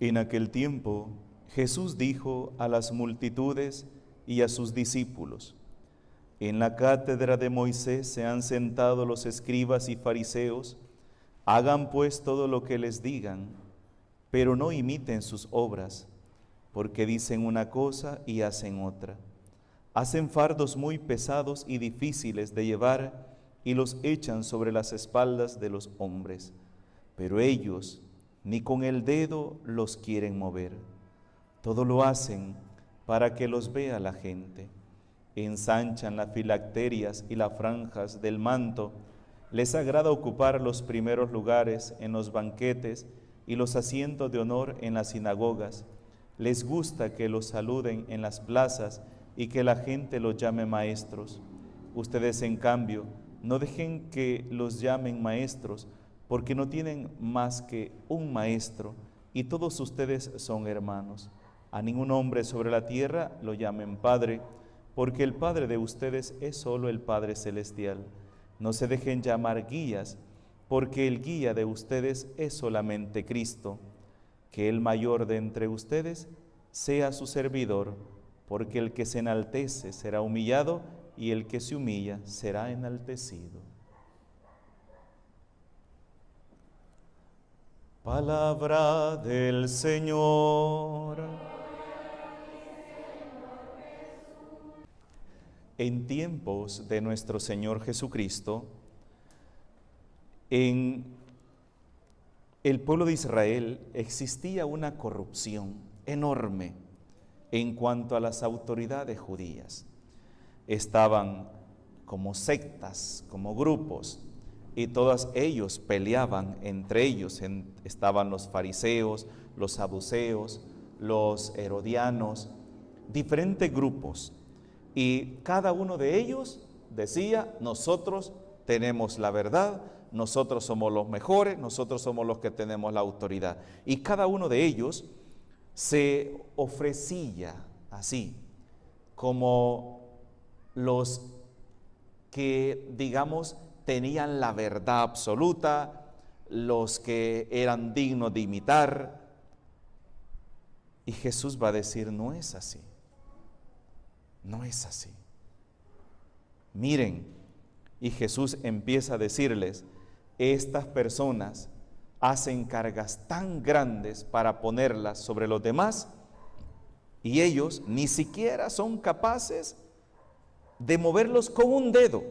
En aquel tiempo, Jesús dijo a las multitudes y a sus discípulos: En la cátedra de Moisés se han sentado los escribas y fariseos. Hagan pues todo lo que les digan, pero no imiten sus obras, porque dicen una cosa y hacen otra. Hacen fardos muy pesados y difíciles de llevar y los echan sobre las espaldas de los hombres, pero ellos ni con el dedo los quieren mover. Todo lo hacen para que los vea la gente. Ensanchan las filacterias y las franjas del manto. Les agrada ocupar los primeros lugares en los banquetes y los asientos de honor en las sinagogas. Les gusta que los saluden en las plazas y que la gente los llame maestros. Ustedes, en cambio, no dejen que los llamen maestros, porque no tienen más que un maestro, y todos ustedes son hermanos. A ningún hombre sobre la tierra lo llamen Padre, porque el Padre de ustedes es solo el Padre Celestial. No se dejen llamar guías, porque el guía de ustedes es solamente Cristo. Que el mayor de entre ustedes sea su servidor, porque el que se enaltece será humillado, y el que se humilla será enaltecido. Palabra del Señor. En tiempos de nuestro Señor Jesucristo, en el pueblo de Israel existía una corrupción enorme en cuanto a las autoridades judías. Estaban como sectas, como grupos, y todos ellos peleaban entre ellos. Estaban los fariseos, los saduceos, los herodianos, diferentes grupos. Y cada uno de ellos decía: nosotros tenemos la verdad, nosotros somos los mejores, nosotros somos los que tenemos la autoridad. Y cada uno de ellos se ofrecía así, como los que, digamos, tenían la verdad absoluta, los que eran dignos de imitar. Y Jesús va a decir: no es así, no es así. Miren, y Jesús empieza a decirles: estas personas hacen cargas tan grandes para ponerlas sobre los demás, y ellos ni siquiera son capaces de moverlos con un dedo,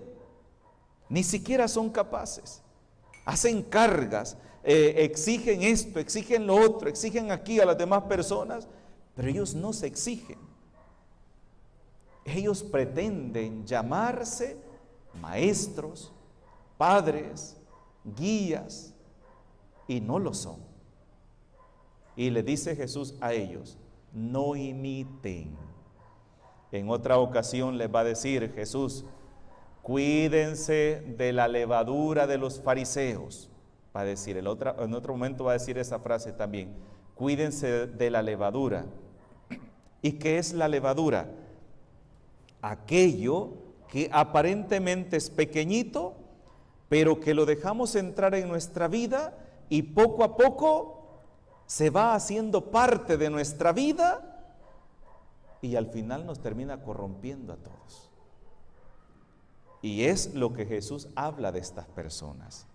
ni siquiera son capaces. Hacen cargas, exigen esto, exigen lo otro, exigen aquí a las demás personas, pero ellos no se exigen. Ellos pretenden llamarse maestros, padres, guías, y no lo son. Y le dice Jesús a ellos: no imiten. En otra ocasión les va a decir Jesús: cuídense de la levadura de los fariseos. Va a decir, en otro momento va a decir esa frase también: cuídense de la levadura. ¿Y qué es la levadura? Aquello que aparentemente es pequeñito, pero que lo dejamos entrar en nuestra vida y poco a poco se va haciendo parte de nuestra vida y al final nos termina corrompiendo a todos. Y es lo que Jesús habla de estas personas.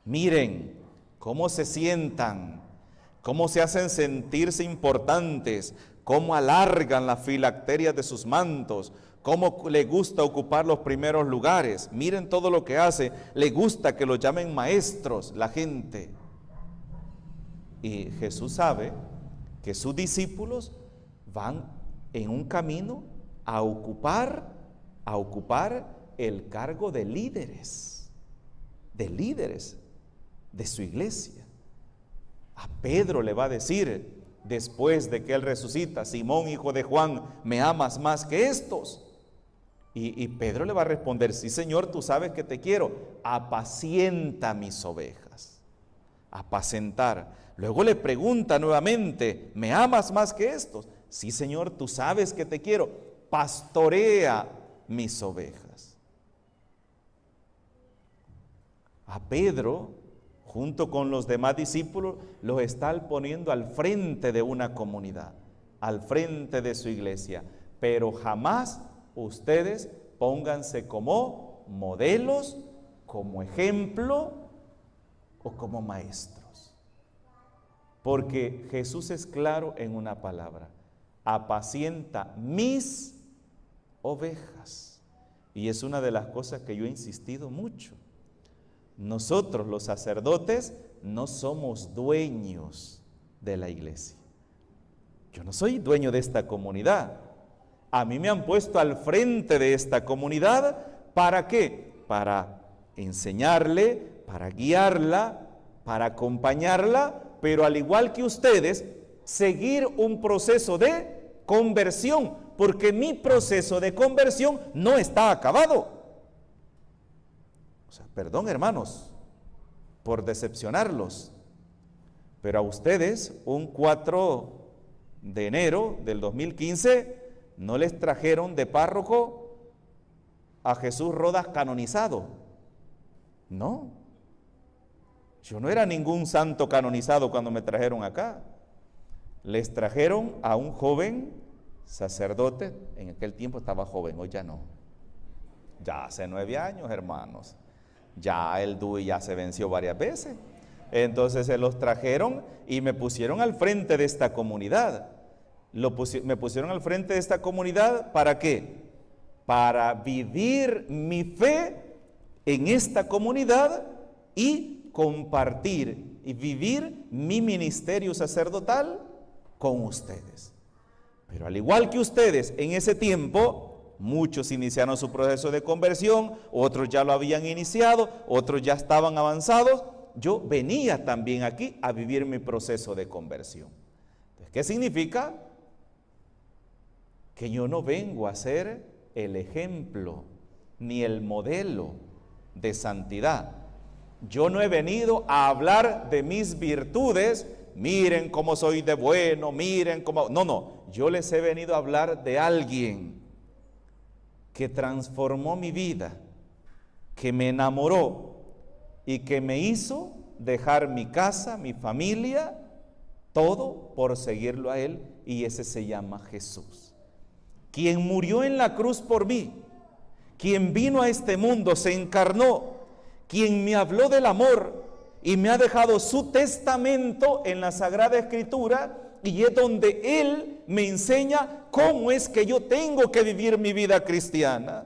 Miren cómo se sientan, cómo se hacen sentirse importantes, cómo alargan las filacterias de sus mantos, cómo le gusta ocupar los primeros lugares. Miren todo lo que hace, le gusta que lo llamen maestros la gente. Y Jesús sabe que sus discípulos van en un camino a ocupar el cargo de líderes de su iglesia. A Pedro le va a decir, después de que él resucita: Simón, hijo de Juan, ¿me amas más que estos? Y Pedro le va a responder: sí, Señor, tú sabes que te quiero. Apacienta mis ovejas. Apacentar. Luego le pregunta nuevamente: ¿me amas más que estos? Sí, Señor, tú sabes que te quiero. Pastorea mis ovejas. A Pedro, junto con los demás discípulos, los está poniendo al frente de una comunidad, al frente de su iglesia. Pero jamás ustedes pónganse como modelos, como ejemplo o como maestros. Porque Jesús es claro en una palabra: apacienta mis ovejas. Y es una de las cosas que yo he insistido mucho. Nosotros, los sacerdotes, no somos dueños de la iglesia. Yo no soy dueño de esta comunidad. A mí me han puesto al frente de esta comunidad. ¿Para qué? Para enseñarle, para guiarla, para acompañarla, pero al igual que ustedes, seguir un proceso de conversión, porque mi proceso de conversión no está acabado. O sea, perdón, hermanos, por decepcionarlos, pero a ustedes un 4 de enero del 2015 no les trajeron de párroco a Jesús Rodas canonizado. No, yo no era ningún santo canonizado cuando me trajeron acá. Les trajeron a un joven sacerdote. En aquel tiempo estaba joven, hoy ya no. Ya hace 9 años, hermanos. Ya el DUI ya se venció varias veces. Entonces se los trajeron y me pusieron al frente de esta comunidad. Me pusieron al frente de esta comunidad, ¿para qué? Para vivir mi fe en esta comunidad y compartir y vivir mi ministerio sacerdotal con ustedes. Pero al igual que ustedes, en ese tiempo, muchos iniciaron su proceso de conversión, otros ya lo habían iniciado, otros ya estaban avanzados. Yo venía también aquí a vivir mi proceso de conversión. Entonces, ¿qué significa? Que yo no vengo a ser el ejemplo ni el modelo de santidad. Yo no he venido a hablar de mis virtudes. Miren cómo soy de bueno, miren cómo... No, yo les he venido a hablar de alguien que transformó mi vida, que me enamoró y que me hizo dejar mi casa, mi familia, todo por seguirlo a Él, y ese se llama Jesús, quien murió en la cruz por mí, quien vino a este mundo, se encarnó, quien me habló del amor y me ha dejado su testamento en la Sagrada Escritura, y es donde Él me enseña cómo es que yo tengo que vivir mi vida cristiana.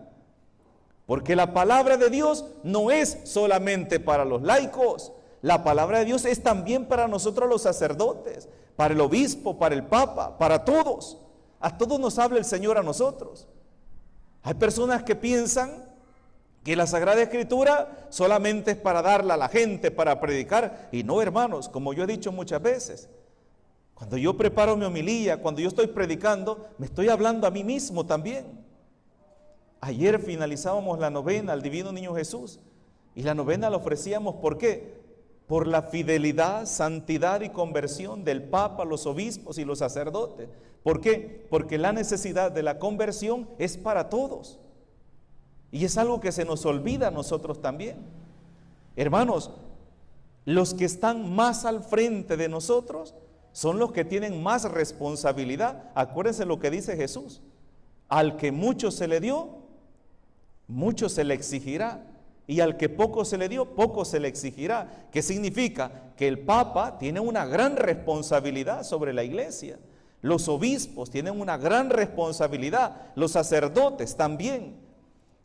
Porque la palabra de Dios no es solamente para los laicos, la palabra de Dios es también para nosotros los sacerdotes, para el obispo, para el papa, para todos. A todos nos habla el Señor a nosotros. Hay personas que piensan que la Sagrada Escritura solamente es para darla a la gente, para predicar. Y no, hermanos, como yo he dicho muchas veces, cuando yo preparo mi homilía, cuando yo estoy predicando, me estoy hablando a mí mismo también. Ayer finalizábamos la novena al Divino Niño Jesús, y la novena la ofrecíamos, ¿por qué? Por la fidelidad, santidad y conversión del Papa, los obispos y los sacerdotes. ¿Por qué? Porque la necesidad de la conversión es para todos. Y es algo que se nos olvida a nosotros también. Hermanos, los que están más al frente de nosotros son los que tienen más responsabilidad. Acuérdense lo que dice Jesús: al que mucho se le dio, mucho se le exigirá, y al que poco se le dio, poco se le exigirá. ¿Qué significa? Que el Papa tiene una gran responsabilidad sobre la iglesia, los obispos tienen una gran responsabilidad, los sacerdotes también.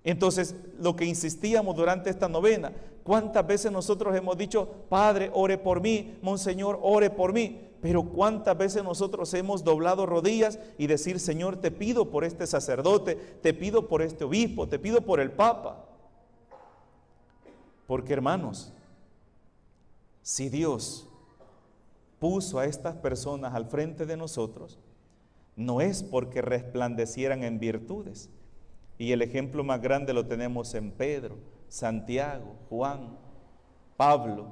Entonces, lo que insistíamos durante esta novena, ¿cuántas veces nosotros hemos dicho: Padre, ore por mí, Monseñor, ore por mí? Pero ¿cuántas veces nosotros hemos doblado rodillas y decir: Señor, te pido por este sacerdote, te pido por este obispo, te pido por el Papa? Porque, hermanos, si Dios puso a estas personas al frente de nosotros, no es porque resplandecieran en virtudes. Y el ejemplo más grande lo tenemos en Pedro, Santiago, Juan, Pablo,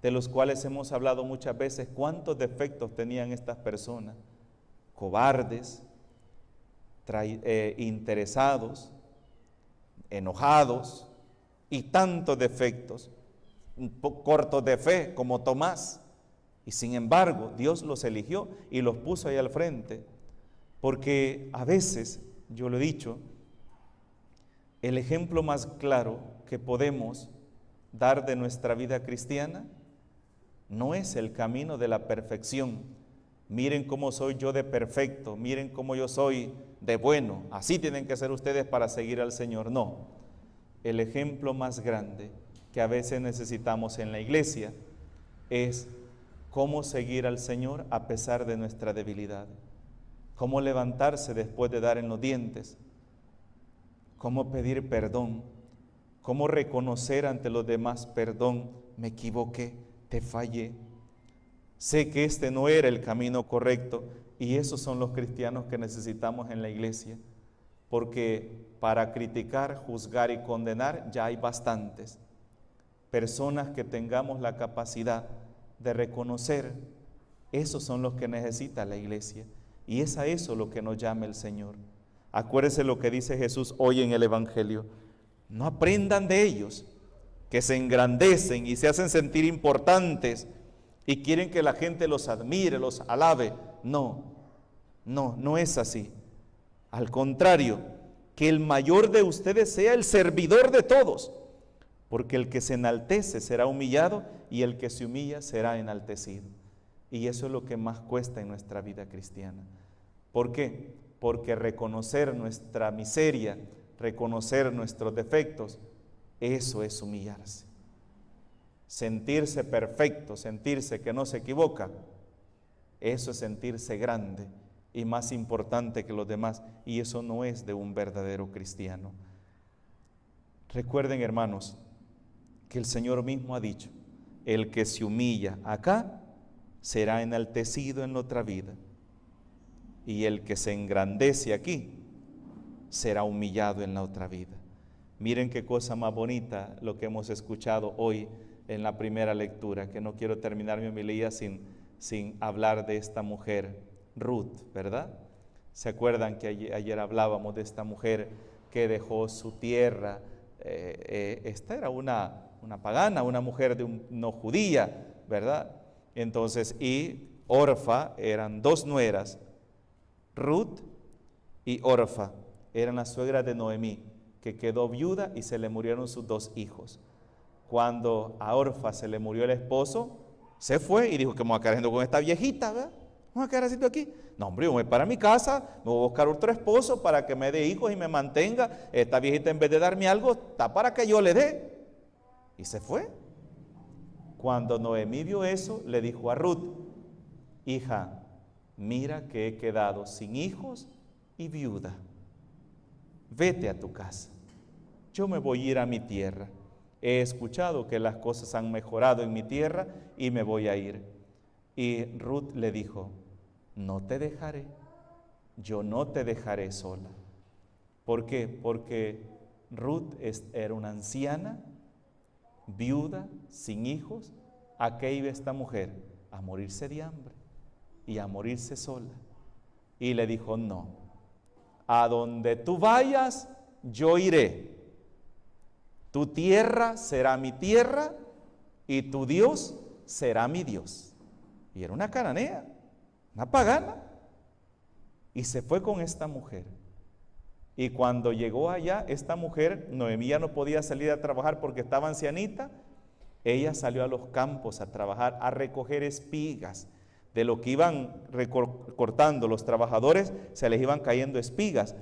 de los cuales hemos hablado muchas veces. ¿Cuántos defectos tenían estas personas? Cobardes, interesados, enojados y tantos defectos. cortos de fe, como Tomás. Y sin embargo, Dios los eligió y los puso ahí al frente. Porque a veces, yo lo he dicho, el ejemplo más claro que podemos dar de nuestra vida cristiana no es el camino de la perfección. Miren cómo soy yo de perfecto, miren cómo yo soy de bueno, así tienen que ser ustedes para seguir al Señor. No, el ejemplo más grande que a veces necesitamos en la iglesia es cómo seguir al Señor a pesar de nuestra debilidad, cómo levantarse después de dar en los dientes, cómo pedir perdón, cómo reconocer ante los demás: perdón, me equivoqué, te fallé, sé que este no era el camino correcto. Y esos son los cristianos que necesitamos en la iglesia, porque para criticar, juzgar y condenar ya hay bastantes. Personas que tengamos la capacidad de reconocer, esos son los que necesita la iglesia, y es a eso lo que nos llama el Señor. Acuérdese lo que dice Jesús hoy en el Evangelio: no aprendan de ellos, que se engrandecen y se hacen sentir importantes y quieren que la gente los admire, los alabe. No es así. Al contrario, que el mayor de ustedes sea el servidor de todos, porque el que se enaltece será humillado y el que se humilla será enaltecido. Y eso es lo que más cuesta en nuestra vida cristiana. ¿Por qué? Porque reconocer nuestra miseria, reconocer nuestros defectos, eso es humillarse. Sentirse perfecto, sentirse que no se equivoca, eso es sentirse grande y más importante que los demás, y eso no es de un verdadero cristiano. Recuerden, hermanos, que el Señor mismo ha dicho: el que se humilla acá será enaltecido en la otra vida, y el que se engrandece aquí será humillado en la otra vida. Miren qué cosa más bonita lo que hemos escuchado hoy en la primera lectura, que no quiero terminar mi homilía sin hablar de esta mujer, Ruth, ¿verdad? ¿Se acuerdan que ayer hablábamos de esta mujer que dejó su tierra? Esta era una pagana, una mujer no judía, ¿verdad? Entonces, y Orfa, eran dos nueras, Ruth y Orfa, eran las suegras de Noemí, que quedó viuda y se le murieron sus dos hijos. Cuando a Orfa se le murió el esposo, se fue y dijo: que me voy a quedar haciendo con esta viejita, ¿verdad? Me voy a quedar haciendo aquí. No, hombre, yo me voy para mi casa, me voy a buscar otro esposo para que me dé hijos y me mantenga. Esta viejita, en vez de darme algo, está para que yo le dé. Y se fue. Cuando Noemí vio eso, le dijo a Ruth: hija, mira que he quedado sin hijos y viuda. Vete a tu casa. Yo me voy a ir a mi tierra. He escuchado que las cosas han mejorado en mi tierra y me voy a ir. Y Ruth le dijo: no te dejaré, yo no te dejaré sola. ¿Por qué? Porque Ruth era una anciana, viuda, sin hijos. ¿A qué iba esta mujer? A morirse de hambre y a morirse sola. Y le dijo: no, a donde tú vayas, yo iré. Tu tierra será mi tierra y tu Dios será mi Dios. Y era una cananea, una pagana. Y se fue con esta mujer. Y cuando llegó allá, esta mujer, Noemí, ya no podía salir a trabajar porque estaba ancianita. Ella salió a los campos a trabajar, a recoger espigas. De lo que iban cortando los trabajadores, se les iban cayendo espigas.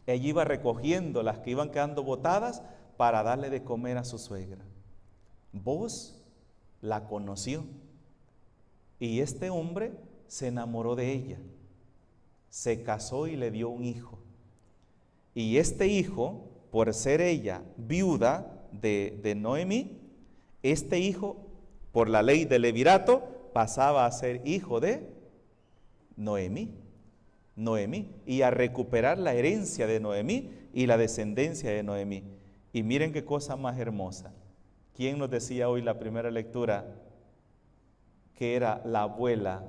Ella iba recogiendo las que iban quedando botadas para darle de comer a su suegra. Vos la conoció y este hombre se enamoró de ella, se casó y le dio un hijo. Y este hijo, por ser ella viuda de Noemí, este hijo, por la ley del levirato, pasaba a ser hijo de Noemí, y a recuperar la herencia de Noemí y la descendencia de Noemí. Y miren qué cosa más hermosa. ¿Quién nos decía hoy la primera lectura que era la abuela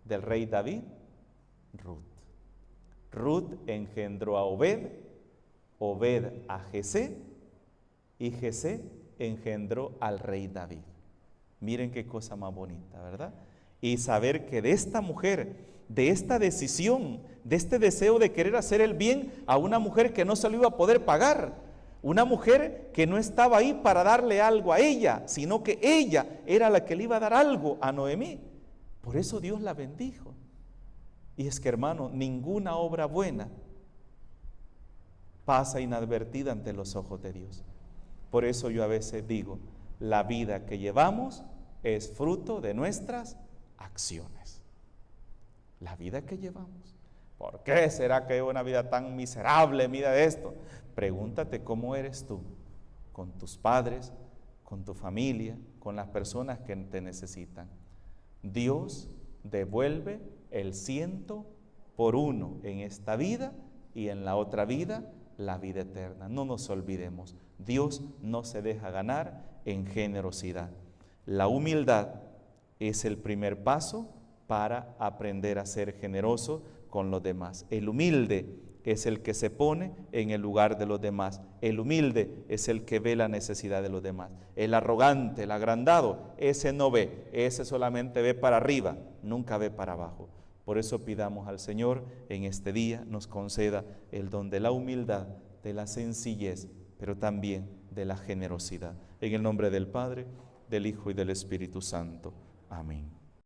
del rey David? Ruth. Ruth engendró a Obed, Obed a Jesé, y Jesé engendró al rey David. Miren qué cosa más bonita, ¿verdad? Y saber que de esta mujer, de esta decisión, de este deseo de querer hacer el bien a una mujer que no se lo iba a poder pagar, una mujer que no estaba ahí para darle algo a ella, sino que ella era la que le iba a dar algo a Noemí. Por eso Dios la bendijo. Y es que, hermano, ninguna obra buena pasa inadvertida ante los ojos de Dios. Por eso yo a veces digo, la vida que llevamos es fruto de nuestras acciones. La vida que llevamos. ¿Por qué será que hay una vida tan miserable? Mira esto. Pregúntate cómo eres tú, con tus padres, con tu familia, con las personas que te necesitan. Dios devuelve el 100 por 1 en esta vida y en la otra vida, la vida eterna. No nos olvidemos, Dios no se deja ganar en generosidad. La humildad es el primer paso para aprender a ser generoso con los demás. El humilde es el que se pone en el lugar de los demás. El humilde es el que ve la necesidad de los demás. El arrogante, el agrandado, ese no ve, ese solamente ve para arriba, nunca ve para abajo. Por eso pidamos al Señor en este día nos conceda el don de la humildad, de la sencillez, pero también de la generosidad. En el nombre del Padre, del Hijo y del Espíritu Santo. Amén.